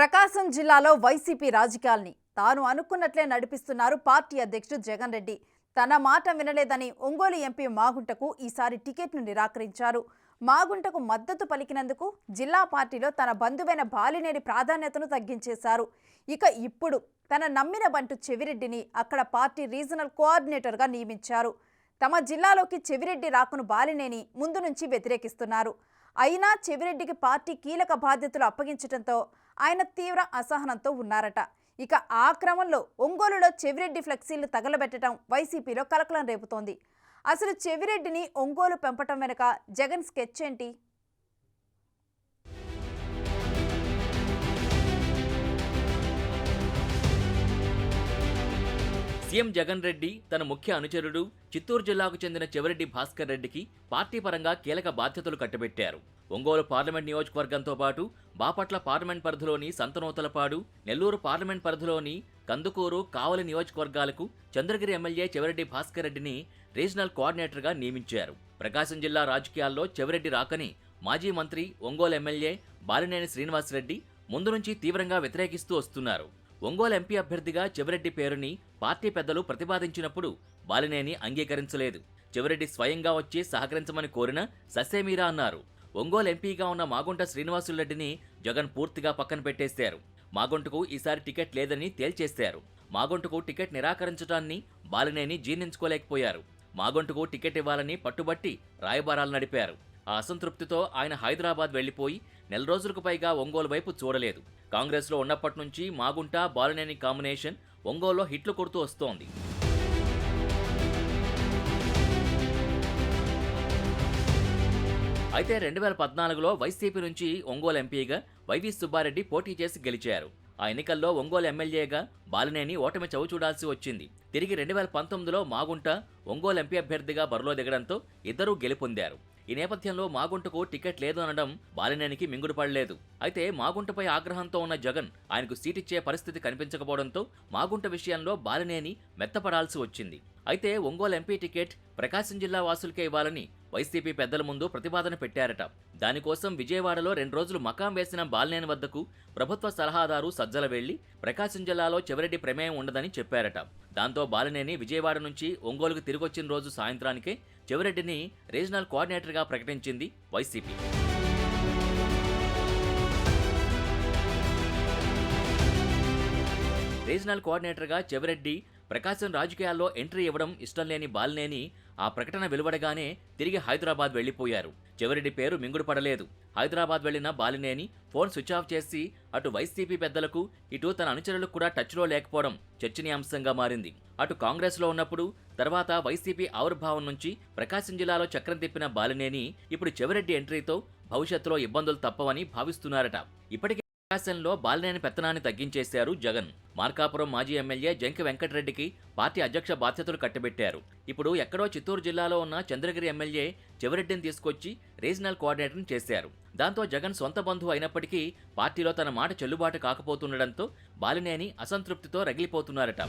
ప్రకాశం జిల్లాలో వైసీపీ రాజకీయాల్ని తాను అనుకున్నట్లే నడిపిస్తున్నారు పార్టీ అధ్యక్షుడు జగన్ రెడ్డి. తన మాట వినలేదని ఒంగోలు ఎంపీ మాగుంటకు ఈసారి టికెట్ను నిరాకరించారు. మాగుంటకు మద్దతు పలికినందుకు జిల్లా పార్టీలో తన బంధువైన బాలినేని ప్రాధాన్యతను తగ్గించేశారు. ఇక ఇప్పుడు తన నమ్మిన బంటు చెవిరెడ్డిని అక్కడ పార్టీ రీజనల్ కోఆర్డినేటర్గా నియమించారు. తమ జిల్లాలోకి చెవిరెడ్డి రాకను బాలినేని ముందు నుంచి వ్యతిరేకిస్తున్నారు. అయినా చెవిరెడ్డికి పార్టీ కీలక బాధ్యతలు అప్పగించడంతో ఆయన తీవ్ర అసహనంతో ఉన్నారట. ఇక ఆ క్రమంలో ఒంగోలులో చెవిరెడ్డి ఫ్లెక్సీలు తగలబెట్టడం వైసీపీలో కలకలం రేపుతోంది. అసలు చెవిరెడ్డిని ఒంగోలు పెంపటం వెనుక జగన్ స్కెచ్ ఏంటి? సీఎం జగన్ రెడ్డి తన ముఖ్య అనుచరుడు చిత్తూరు జిల్లాకు చెందిన చెవిరెడ్డి భాస్కర్ రెడ్డికి పార్టీ పరంగా కీలక బాధ్యతలు కట్టబెట్టారు. ఒంగోలు పార్లమెంట్ నియోజకవర్గంతో పాటు బాపట్ల పార్లమెంట్ పరిధిలోని సంతనూతలపాడు, నెల్లూరు పార్లమెంట్ పరిధిలోని కందుకూరు, కావలి నియోజకవర్గాలకు చంద్రగిరి ఎమ్మెల్యే చెవిరెడ్డి భాస్కర్ రెడ్డిని రీజనల్ కోఆర్డినేటర్గా నియమించారు. ప్రకాశం జిల్లా రాజకీయాల్లో చెవిరెడ్డి రాకని మాజీ మంత్రి, ఒంగోలు ఎమ్మెల్యే బాలినేని శ్రీనివాసరెడ్డి ముందు నుంచి తీవ్రంగా వ్యతిరేకిస్తూ వస్తున్నారు. ఒంగోలు ఎంపీ అభ్యర్థిగా చెవిరెడ్డి పేరుని పార్టీ పెద్దలు ప్రతిపాదించినప్పుడు బాలినేని అంగీకరించలేదు. చెవిరెడ్డి స్వయంగా వచ్చి సహకరించమని కోరినా ససేమీరా అన్నారు. ఒంగోలు ఎంపీగా ఉన్న మాగుంట శ్రీనివాసులరెడ్డిని జగన్ పూర్తిగా పక్కన పెట్టేశారు. మాగుంటకు ఈసారి టికెట్ లేదని తేల్చేశారు. మాగుంటకు టికెట్ నిరాకరించడాన్ని బాలినేని జీర్ణించుకోలేకపోయారు. మాగుంటకు టికెట్ ఇవ్వాలని పట్టుబట్టి రాయబారాలు నడిపారు. ఆ అసంతృప్తితో ఆయన హైదరాబాద్ వెళ్లిపోయి నెల రోజులకు పైగా ఒంగోలు వైపు చూడలేదు. కాంగ్రెస్లో ఉన్నప్పటి నుంచి మాగుంట, బాలినేని కాంబినేషన్ ఒంగోలులో హిట్లు కొడుతూ వస్తోంది. అయితే 2014లో వైసీపీ నుంచి ఒంగోలు ఎంపీగా వైవి సుబ్బారెడ్డి పోటీ చేసి గెలిచారు. ఆ ఎన్నికల్లో ఒంగోలు ఎమ్మెల్యేగా బాలినేని ఓటమి చవిచూడాల్సి వచ్చింది. తిరిగి 2019లో మాగుంట ఒంగోలు ఎంపీ అభ్యర్థిగా బరిలో దిగడంతో ఇద్దరూ గెలుపొందారు. ఈ నేపథ్యంలో మాగుంటకు టికెట్ లేదు అనడం బాలినేనికి మింగుడు పడలేదు. అయితే మాగుంటపై ఆగ్రహంతో ఉన్న జగన్ ఆయనకు సీటిచ్చే పరిస్థితి కనిపించకపోవడంతో మాగుంట విషయంలో బాలినేని మెత్తపడాల్సి వచ్చింది. అయితే ఒంగోలు ఎంపీ టికెట్ ప్రకాశం జిల్లా వాసులకే ఇవ్వాలని వైసీపీ పెద్దల ముందు ప్రతిపాదన పెట్టారట. దానికోసం విజయవాడలో 2 రోజులు మకాం వేసిన బాలినేని వద్దకు ప్రభుత్వ సలహాదారు సజ్జల వెళ్లి ప్రకాశం జిల్లాలో చెవిరెడ్డి ప్రమేయం ఉండదని చెప్పారట. దాంతో బాలినేని విజయవాడ నుంచి ఒంగోలుకు తిరిగొచ్చిన రోజు సాయంత్రానికే చెవిరెడ్డిని రీజనల్ కోఆర్డినేటర్గా ప్రకటించింది వైసీపీ. రీజనల్ కోఆర్డినేటర్గా చెవిరెడ్డి ప్రకాశం రాజకీయాల్లో ఎంట్రీ ఇవ్వడం ఇష్టం లేని బాలినేని ఆ ప్రకటన వెలువడగానే తిరిగి హైదరాబాద్ వెళ్లిపోయారు. చెవిరెడ్డి పేరు మింగుడు పడలేదు. హైదరాబాద్ వెళ్లిన బాలినేని ఫోన్ స్విచ్ ఆఫ్ చేసి అటు వైసీపీ పెద్దలకు, ఇటు తన అనుచరులకు కూడా టచ్లో లేకపోవడం చర్చనీయాంశంగా మారింది. అటు కాంగ్రెస్లో ఉన్నప్పుడు, తర్వాత వైసీపీ ఆవిర్భావం నుంచి ప్రకాశం జిల్లాలో చక్రం తిప్పిన బాలినేని ఇప్పుడు చెవిరెడ్డి ఎంట్రీతో భవిష్యత్తులో ఇబ్బందులు తప్పవని భావిస్తున్నారట. ఇప్పటికే ప్రకాశంలో బాలినేని పెత్తనాన్ని తగ్గించేశారు జగన్. మార్కాపురం మాజీ ఎమ్మెల్యే జంకి వెంకటరెడ్డికి పార్టీ అధ్యక్ష బాధ్యతలు కట్టబెట్టారు. ఇప్పుడు ఎక్కడో చిత్తూరు జిల్లాలో ఉన్న చంద్రగిరి ఎమ్మెల్యే చెవిరెడ్డిని తీసుకొచ్చి రీజనల్ కోఆర్డినేటర్ని చేశారు. దాంతో జగన్ సొంత బంధువు అయినప్పటికీ పార్టీలో తన మాట చెల్లుబాటు కాకపోతుండటంతో బాలినేని అసంతృప్తితో రగిలిపోతున్నారట.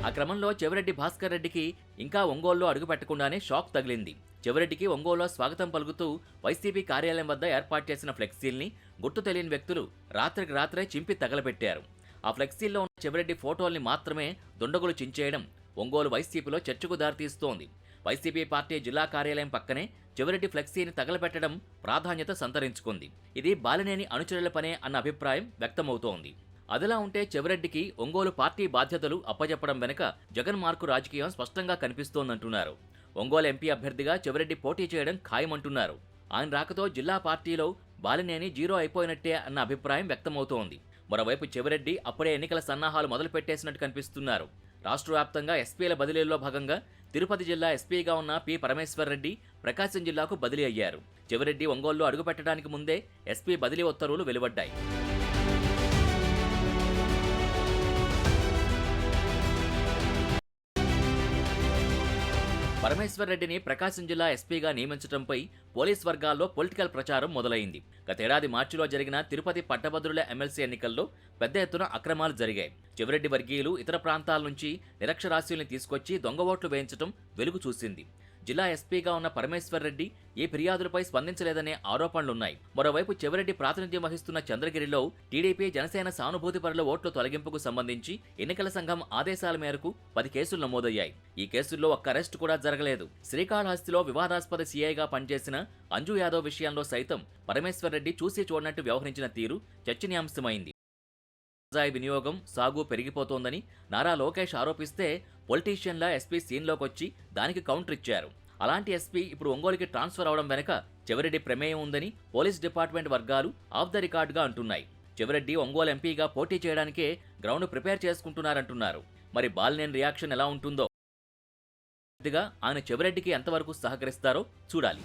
ఆ క్రమంలో చెవిరెడ్డి భాస్కర్ రెడ్డికి ఇంకా ఒంగోలులో అడుగుపెట్టకుండానే షాక్ తగిలింది. చెవిరెడ్డికి ఒంగోలులో స్వాగతం పలుకుతూ వైసీపీ కార్యాలయం వద్ద ఏర్పాటు చేసిన ఫ్లెక్సీల్ని గుర్తు తెలియని వ్యక్తులు రాత్రికి రాత్రే చింపి తగలబెట్టారు. ఆ ఫ్లెక్సీల్లో ఉన్న చెవిరెడ్డి ఫోటోల్ని మాత్రమే దుండగులు చించేయడం ఒంగోలు వైసీపీలో చర్చకు దారితీస్తోంది. వైసీపీ పార్టీ జిల్లా కార్యాలయం పక్కనే చెవిరెడ్డి ఫ్లెక్సీని తగలబెట్టడం ప్రాధాన్యత సంతరించుకుంది. ఇది బాలినేని అనుచరుల పనే అన్న అభిప్రాయం వ్యక్తమవుతోంది. అదిలా ఉంటే చెవిరెడ్డికి ఒంగోలు పార్టీ బాధ్యతలు అప్పజెప్పడం వెనుక జగన్ మార్కు రాజకీయం స్పష్టంగా కనిపిస్తోందంటున్నారు. ఒంగోలు ఎంపీ అభ్యర్థిగా చెవిరెడ్డి పోటీ చేయడం ఖాయమంటున్నారు. ఆయన రాకతో జిల్లా పార్టీలో బాలినేని జీరో అయిపోయినట్టే అన్న అభిప్రాయం వ్యక్తమవుతోంది. మరోవైపు చెవిరెడ్డి అప్పుడే ఎన్నికల సన్నాహాలు మొదలుపెట్టేసినట్టు కనిపిస్తున్నారు. రాష్ట్ర వ్యాప్తంగా ఎస్పీల బదిలీల్లో భాగంగా తిరుపతి జిల్లా ఎస్పీగా ఉన్న పి పరమేశ్వర్ రెడ్డి ప్రకాశం జిల్లాకు బదిలీ అయ్యారు. చెవిరెడ్డి ఒంగోలులో అడుగుపెట్టడానికి ముందే ఎస్పీ బదిలీ ఉత్తర్వులు వెలువడ్డాయి. పరమేశ్వర్ రెడ్డిని ప్రకాశం జిల్లా ఎస్పీగా నియమించడంపై పోలీస్ వర్గాల్లో పొలిటికల్ ప్రచారం మొదలైంది. గతేడాది మార్చిలో జరిగిన తిరుపతి పట్టభద్రుల ఎమ్మెల్సీ ఎన్నికల్లో పెద్ద ఎత్తున అక్రమాలు జరిగాయి. చెవిరెడ్డి వర్గీయులు ఇతర ప్రాంతాల నుంచి నిరక్షరాస్యుల్ని తీసుకొచ్చి దొంగ ఓట్లు వేయించడం వెలుగు చూసింది. జిల్లా ఎస్పీగా ఉన్న పరమేశ్వర్ రెడ్డి ఈ ఫిర్యాదులపై స్పందించలేదనే ఆరోపణలున్నాయి. మరోవైపు చెవిరెడ్డి ప్రాతినిధ్యం వహిస్తున్న చంద్రగిరిలో టీడీపీ జనసేన సానుభూతిపరుల ఓట్ల తొలగింపుకు సంబంధించి ఎన్నికల సంఘం ఆదేశాల మేరకు 10 కేసులు నమోదయ్యాయి. ఈ కేసుల్లో ఒక్క అరెస్టు కూడా జరగలేదు. శ్రీకాళహస్తిలో వివాదాస్పద సీఐగా పనిచేసిన అంజు యాదవ్ విషయంలో సైతం పరమేశ్వర్ రెడ్డి చూసి చూడనట్టు వ్యవహరించిన తీరు చర్చనీయాంశమైంది. గంజాయి వినియోగం, సాగు పెరిగిపోతోందని నారా లోకేష్ ఆరోపిస్తే పొలిటీషియన్లా ఎస్పీ సీన్లోకొచ్చి దానికి కౌంటర్ ఇచ్చారు. అలాంటి ఎస్పీ ఇప్పుడు ఒంగోలుకి ట్రాన్స్ఫర్ అవడం వెనక చెవిరెడ్డి ప్రమేయం ఉందని పోలీస్ డిపార్ట్మెంట్ వర్గాలు ఆఫ్ ద రికార్డుగా అంటున్నాయి. చెవిరెడ్డి ఒంగోలు ఎంపీగా పోటీ చేయడానికే గ్రౌండ్ ప్రిపేర్ చేసుకుంటున్నారంటున్నారు. మరి బాలినేని రియాక్షన్ ఎలా ఉంటుందో, ఆయన చెవిరెడ్డికి ఎంతవరకు సహకరిస్తారో చూడాలి.